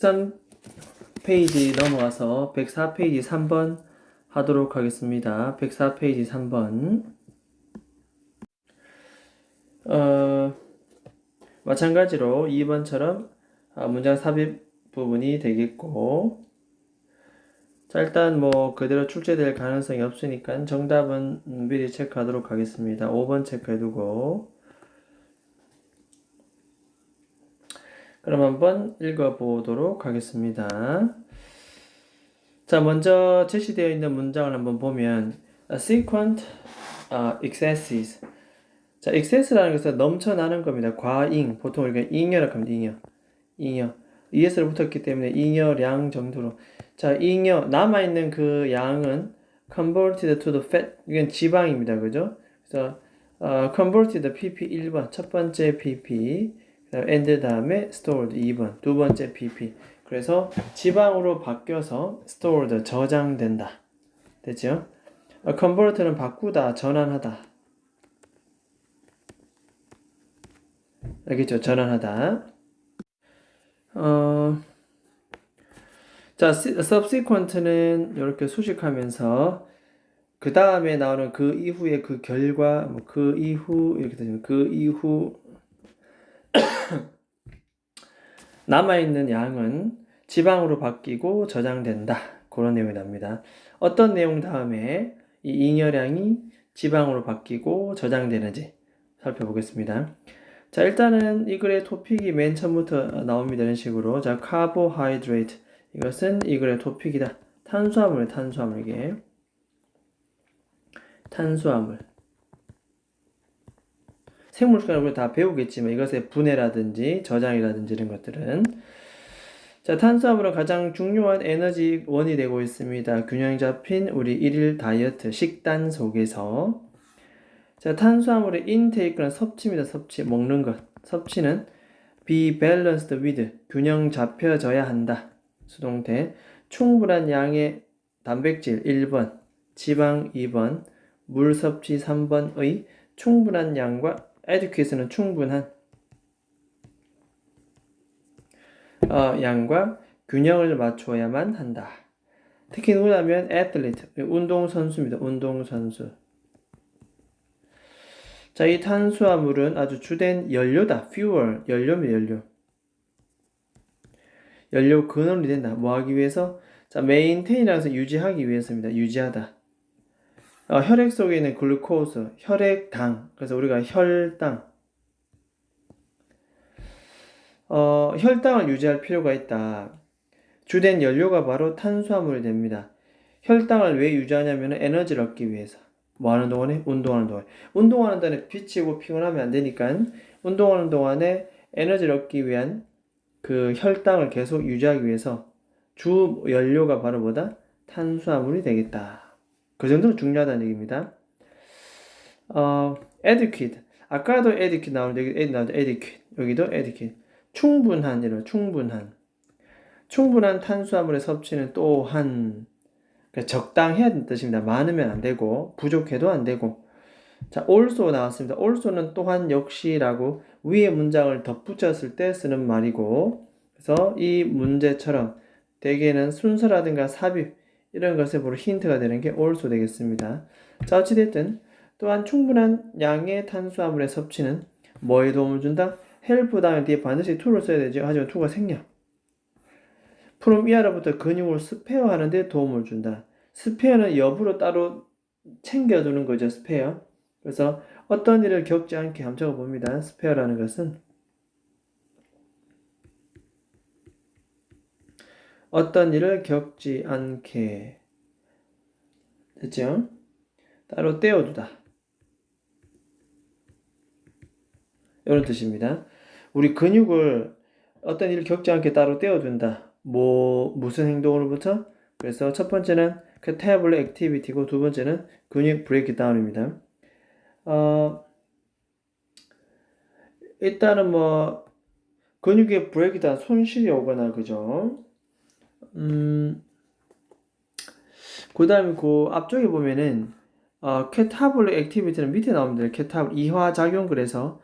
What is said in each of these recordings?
103페이지 넘어가서 104페이지 3번 하도록 하겠습니다. 104페이지 3번. 마찬가지로 2번처럼 문장 삽입 부분이 되겠고, 자, 일단 그대로 출제될 가능성이 없으니까 정답은 미리 체크하도록 하겠습니다. 5번 체크해두고, 그럼 한번 읽어보도록 하겠습니다. 자, 먼저 제시되어 있는 문장을 한번 보면 sequent excesses. 자, excess라는 것은 넘쳐나는 겁니다. 과잉, 보통 우리가 잉여라고 합니다. 잉여. es를 붙었기 때문에 잉여량 정도로. 자, 잉여, 남아있는 그 양은 converted to the fat, 이건 지방입니다. 그죠? 그래서 converted pp 1번, 첫 번째 pp, and 다음에 stored 2번, 두 번째 pp. 그래서 지방으로 바뀌어서 stored, 저장된다. 됐죠? convert는 바꾸다, 전환하다. 알겠죠? 전환하다. 자, subsequent는 이렇게 수식하면서 그 다음에 나오는 그 이후의 그 결과, 그 이후 이렇게 되면 그 이후 남아있는 양은 지방으로 바뀌고 저장된다. 그런 내용이 납니다. 어떤 내용 다음에 이 잉여량이 지방으로 바뀌고 저장되는지 살펴보겠습니다. 자, 일단은 이 글의 토픽이 맨 처음부터 나옵니다. 이런 식으로. 자, carbohydrate. 이것은 이 글의 토픽이다. 탄수화물, 이게. 탄수화물. 생물학을 우리 다 배우겠지만 이것의 분해라든지 저장이라든지 이런 것들은. 자, 탄수화물은 가장 중요한 에너지원이 되고 있습니다. 균형 잡힌 우리 일일 다이어트, 식단 속에서. 자, 탄수화물의 인테이크는 섭취입니다. 섭취, 먹는 것. 섭취는 be balanced with, 균형 잡혀져야 한다. 수동태. 충분한 양의 단백질 1번, 지방 2번, 물 섭취 3번의 충분한 양과 adequate는 충분한 양과 균형을 맞추어야만 한다. 특히 누구냐면 athlete, 운동선수입니다. 운동선수. 자, 이 탄수화물은 아주 주된 연료다. fuel, 연료입니다. 연료 근원이 된다. 뭐 하기 위해서? 자, maintain이라는 것은 유지하기 위해서입니다. 유지하다. 혈액 속에 있는 글루코스, 혈액당. 그래서 우리가 혈당. 혈당을 유지할 필요가 있다. 주된 연료가 바로 탄수화물이 됩니다. 혈당을 왜 유지하냐면 에너지를 얻기 위해서. 뭐 하는 동안에? 운동하는 동안에. 운동하는 동안에 지치고 피곤하면 안 되니까 운동하는 동안에 에너지를 얻기 위한 그 혈당을 계속 유지하기 위해서 주 연료가 바로 뭐다? 탄수화물이 되겠다. 그 정도로 중요하다는 얘기입니다. adequate. 아까도 adequate 나오는데 여기 adequate. 여기도 adequate. 충분한 탄수화물의 섭취는 또한 적당해야 뜻입니다. 많으면 안 되고 부족해도 안 되고. 자, also 나왔습니다. also는 또한 역시라고 위에 문장을 덧붙였을 때 쓰는 말이고, 그래서 이 문제처럼 대개는 순서라든가 삽입 이런 것에 바로 힌트가 되는 게 also 되겠습니다. 자, 어찌됐든 또한 충분한 양의 탄수화물의 섭취는 뭐에 도움을 준다? help 다음에 뒤에 반드시 to를 써야 되죠. 하지만 to가 생략. from 이하로부터 근육을 스페어 하는데 도움을 준다. 스페어는 옆으로 따로 챙겨두는 거죠. 스페어. 그래서 어떤 일을 겪지 않게 한번 적어봅니다. 스페어라는 것은 어떤 일을 겪지 않게. 됐죠? 따로 떼어두다. 이런 뜻입니다. 우리 근육을 어떤 일을 겪지 않게 따로 떼어둔다. 무슨 행동으로부터? 그래서 첫 번째는 catabolc activity고 두 번째는 근육 브레이크다운입니다. 일단은 근육의 브레이크다운, 손실이 오거나, 그죠? 그 다음에 그 앞쪽에 보면은 catabolic activity는 밑에 나옵니다. catabolic 이화작용. 그래서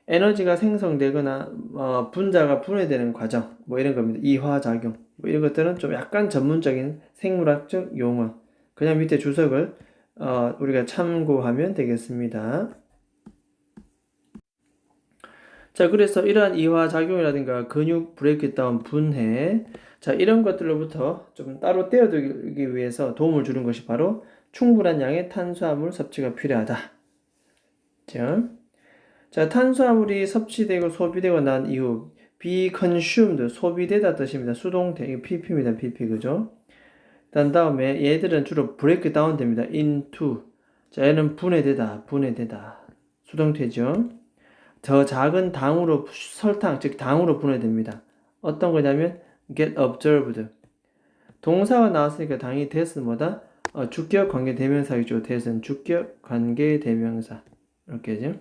에너지가 생성되거나 분자가 분해되는 과정 뭐 이런 겁니다. 이화작용 뭐 이런 것들은 좀 약간 전문적인 생물학적 용어. 그냥 밑에 주석을 우리가 참고하면 되겠습니다. 자, 그래서 이러한 이화작용이라든가 근육 브레이크다운 분해, 자, 이런 것들로부터 좀 따로 떼어두기 위해서 도움을 주는 것이 바로 충분한 양의 탄수화물 섭취가 필요하다. 자, 탄수화물이 섭취되고 소비되고 난 이후 be consumed, 소비되다 뜻입니다. 수동태, 이거 pp입니다. pp, 그죠? 다음에 얘들은 주로 break down 됩니다. into. 자, 얘는 분해되다. 수동태죠. 더 작은 당으로 설탕, 즉 당으로 분해됩니다. 어떤 거냐면 get observed. 동사가 나왔으니까 당이 됐은 뭐다? 주격 관계 대명사이죠. 됐은 주격 관계 대명사. 이렇게죠.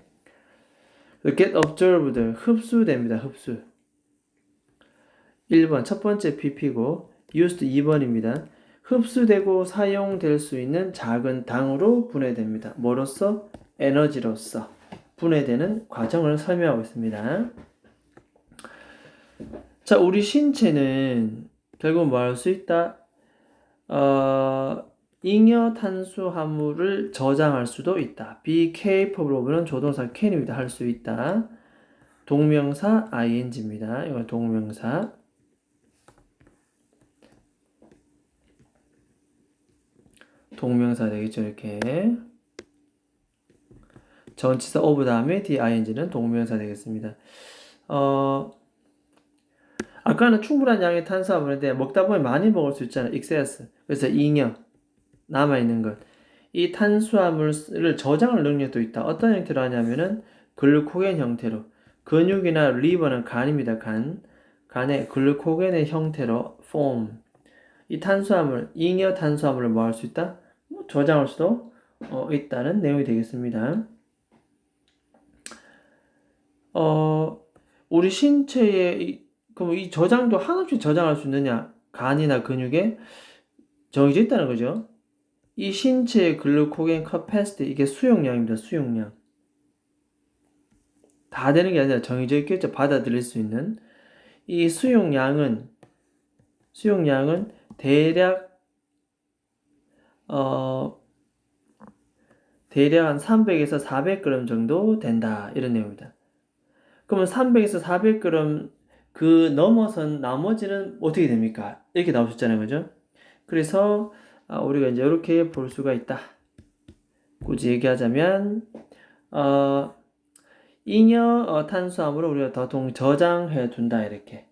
get observed 흡수됩니다. 흡수. 1번 첫 번째 pp고 used 2번입니다. 흡수되고 사용될 수 있는 작은 당으로 분해됩니다. 뭐로써? 에너지로서 분해되는 과정을 설명하고 있습니다. 자, 우리 신체는 결국 뭐 할 수 있다? 잉여 탄수화물을 저장할 수도 있다. be capable of는 조동사 can입니다. 할 수 있다. 동명사 ing입니다. 이건 동명사. 동명사 되겠죠. 이렇게 전치사 of 다음에 ding는 동명사 되겠습니다. 아까는 충분한 양의 탄수화물인데 먹다 보면 많이 먹을 수 있잖아요. excess. 그래서 잉여 남아있는 것. 이 탄수화물을 저장할 능력도 있다. 어떤 형태로 하냐면은 글루코겐 형태로. 근육이나 리버는 간입니다. 간의 글루코겐의 형태로 form. 이 탄수화물, 잉여 탄수화물을 뭐 할 수 있다? 저장할 수도 있다는 내용이 되겠습니다. 우리 신체에 그럼 이 저장도 한없이 저장할 수 있느냐? 간이나 근육에 정해져 있다는 거죠. 이 신체의 글루코겐 커패시티 이게 수용량입니다. 수용량. 다 되는 게 아니라 정해져 있겠죠. 받아들일 수 있는 이 수용량은 대략 한 300에서 400g 정도 된다. 이런 내용입니다. 그러면 300에서 400g 그 넘어선 나머지는 어떻게 됩니까? 이렇게 나오셨잖아요. 그죠? 그래서 우리가 이제 이렇게 볼 수가 있다. 굳이 얘기하자면 잉여 탄수화물을 우리가 더 저장해 둔다. 이렇게.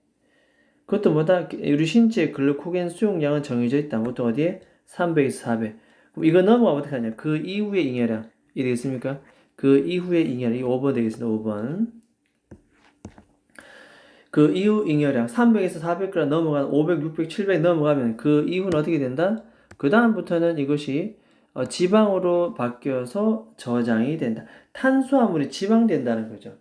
그것도 뭐다? 우리 신체의 글루코겐 수용량은 정해져 있다. 보통 어디에? 300에서 400. 그럼 이거 넘어가면 어떻게 하냐? 그 이후의 잉여량. 이 되겠습니까? 그 이후의 잉여량. 이 5번 되겠습니다. 5번. 그 이후 잉여량 300에서 400g 넘어간 500, 600, 700 넘어가면 그 이후는 어떻게 된다? 그 다음부터는 이것이 지방으로 바뀌어서 저장이 된다. 탄수화물이 지방 된다는 거죠.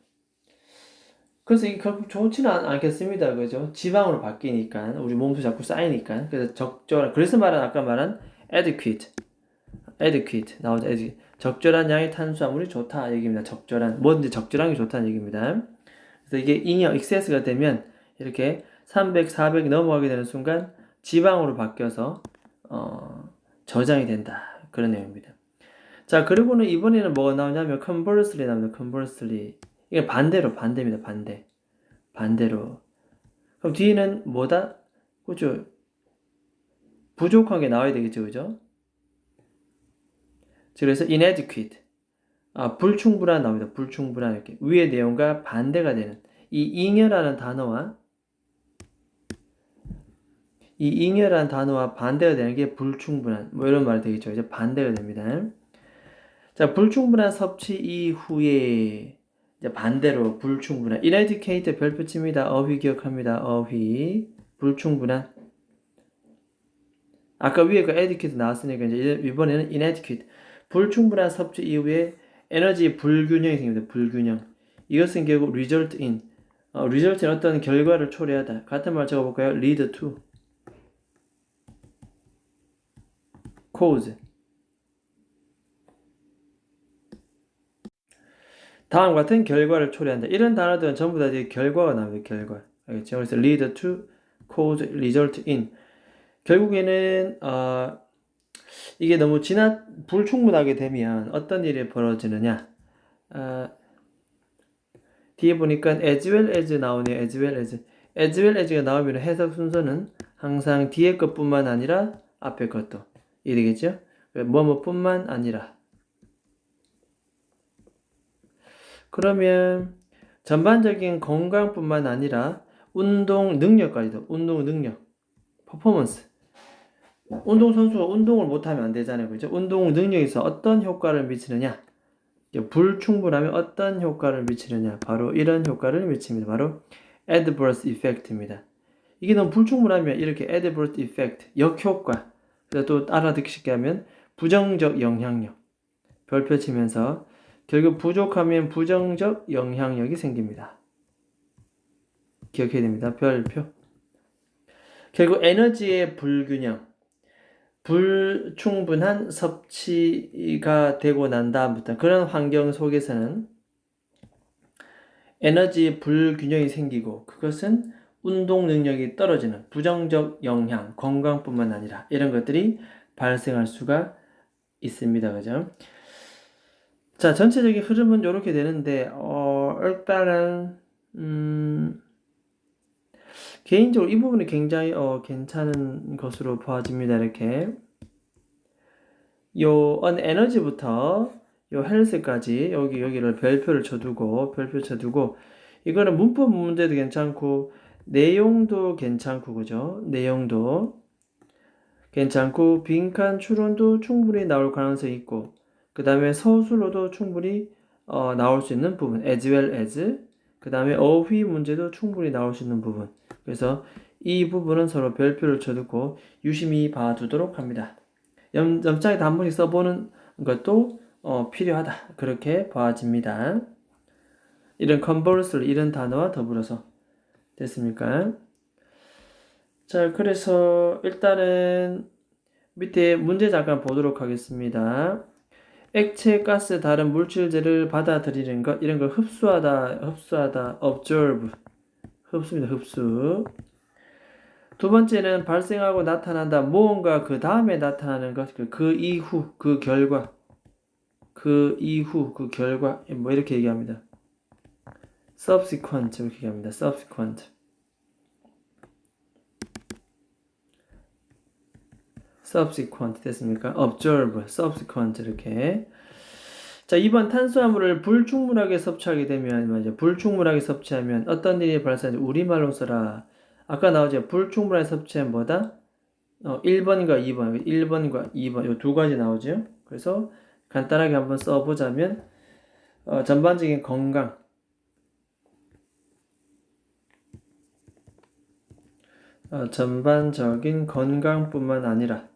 그래서 이게 결국 좋지는 않겠습니다. 그죠? 지방으로 바뀌니까 우리 몸도 자꾸 쌓이니까 그래서 적절한 그래서 아까 말한 adequate 나오죠. 적절한 양의 탄수화물이 좋다 얘기입니다. 뭐든지 적절한 게 좋다는 얘기입니다. 그래서 이게 잉여 excess가 되면 이렇게 300, 400 넘어가게 되는 순간 지방으로 바뀌어서 저장이 된다. 그런 내용입니다. 자, 그리고는 이번에는 뭐가 나오냐면 conversely 나옵니다. conversely. 이게 반대입니다. 반대로. 그럼 뒤에는 뭐다? 그죠? 부족한 게 나와야 되겠죠. 그죠? 그래서 inadequate. 불충분한 나옵니다. 불충분한 이렇게. 위의 내용과 반대가 되는. 이 잉여라는 단어와 반대가 되는 게 불충분한. 뭐 이런 말이 되겠죠. 이제 반대가 됩니다. 자, 불충분한 섭취 이후에 이제 반대로 불충분한 inadequate 별표 칩니다. 어휘 기억합니다. 어휘 불충분한 아까 위에 그 adequate 나왔으니까 이제 이번에는 inadequate 불충분한 섭취 이후에 에너지 불균형이 생깁니다. 불균형 이것은 결국 result in 어떤 결과를 초래하다. 같은 말 적어볼까요? lead to cause 다음 같은 결과를 초래한다. 이런 단어들은 전부 다 이제 결과가 나옵니다. 결과. 알겠죠? 그래서 lead to, cause, result in. 결국에는 이게 너무 불충분하게 되면 어떤 일이 벌어지느냐? 뒤에 보니까 as well as 나오네요. as well as. as well as가 나오면 해석 순서는 항상 뒤에 것뿐만 아니라 앞에 것도. 이되겠죠? 뭐뭐뿐만 아니라. 그러면 전반적인 건강뿐만 아니라 운동 능력까지도. 운동 능력. 퍼포먼스. 운동선수가 운동을 못하면 안 되잖아요. 그죠? 운동 능력에서 어떤 효과를 미치느냐? 불충분하면 어떤 효과를 미치느냐? 바로 이런 효과를 미칩니다. 바로 adverse effect입니다. 이게 너무 불충분하면 이렇게 adverse effect, 역효과. 그래서 또 알아듣기 쉽게 하면 부정적 영향력. 별표 치면서 결국 부족하면 부정적 영향력이 생깁니다. 기억해야 됩니다. 별표. 결국 에너지의 불균형. 불충분한 섭취가 되고 난 다음부터 그런 환경 속에서는 에너지 불균형이 생기고 그것은 운동 능력이 떨어지는 부정적 영향, 건강뿐만 아니라 이런 것들이 발생할 수가 있습니다. 그죠? 자, 전체적인 흐름은 이렇게 되는데 일단은 개인적으로 이 부분이 굉장히 괜찮은 것으로 보아집니다. 이렇게 요 에너지부터 요 헬스까지 여기를 별표 쳐두고 이거는 문법 문제도 괜찮고 내용도 괜찮고 그죠? 내용도 괜찮고 빈칸 추론도 충분히 나올 가능성이 있고 그 다음에 서술로도 충분히 나올 수 있는 부분 as well as 그 다음에 어휘 문제도 충분히 나올 수 있는 부분. 그래서 이 부분은 서로 별표를 쳐두고 유심히 봐두도록 합니다. 염장에다 한 번씩 써보는 것도 필요하다. 그렇게 봐집니다. 이런 conversely 이런 단어와 더불어서 됐습니까? 자, 그래서 일단은 밑에 문제 잠깐 보도록 하겠습니다. 액체, 가스, 다른 물질들을 받아들이는 것 이런 걸 흡수하다, observe 흡수입니다. 흡수. 두 번째는 발생하고 나타난다. 무언가 그 다음에 나타나는 것, 그 이후, 그 결과, 뭐 이렇게 얘기합니다. subsequent 이렇게 얘기합니다. subsequent 됐습니까? observe, subsequent 이렇게. 자, 2번 탄수화물을 불충분하게 섭취하게 되면 불충분하게 섭취하면 어떤 일이 발생하는지 우리말로 써라. 아까 나오죠. 불충분하게 섭취하면 뭐다? 1번과 2번, 1번과 2번 이 두 가지 나오죠. 그래서 간단하게 한번 써보자면 전반적인 건강, 전반적인 건강뿐만 아니라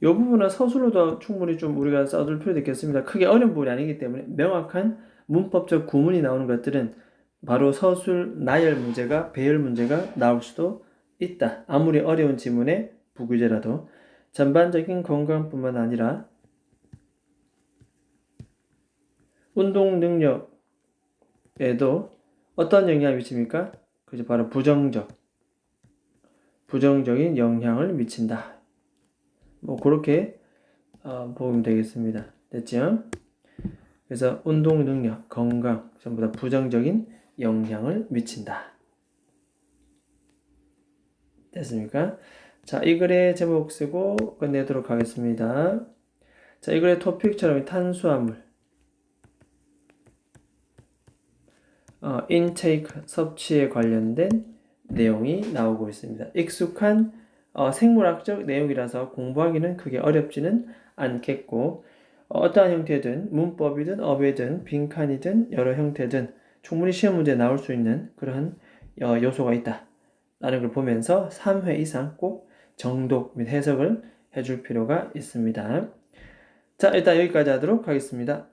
이 부분은 서술로도 충분히 좀 우리가 써둘 필요도 있겠습니다. 크게 어려운 부분이 아니기 때문에 명확한 문법적 구문이 나오는 것들은 바로 서술, 나열 문제가, 배열 문제가 나올 수도 있다. 아무리 어려운 지문의 부규제라도 전반적인 건강뿐만 아니라 운동 능력에도 어떤 영향을 미칩니까? 그죠? 바로 부정적인 영향을 미친다. 뭐 그렇게 보면 되겠습니다. 됐죠? 그래서 운동 능력, 건강 전부 다 부정적인 영향을 미친다. 됐습니까? 자, 이 글의 제목 쓰고 끝내도록 하겠습니다. 자, 이 글의 토픽처럼 탄수화물 intake 섭취에 관련된 내용이 나오고 있습니다. 익숙한 생물학적 내용이라서 공부하기는 크게 어렵지는 않겠고 어떠한 형태든 문법이든 어배든 빈칸이든 여러 형태든 충분히 시험 문제에 나올 수 있는 그런 요소가 있다 라는 걸 보면서 3회 이상 꼭 정독 및 해석을 해줄 필요가 있습니다. 자, 일단 여기까지 하도록 하겠습니다.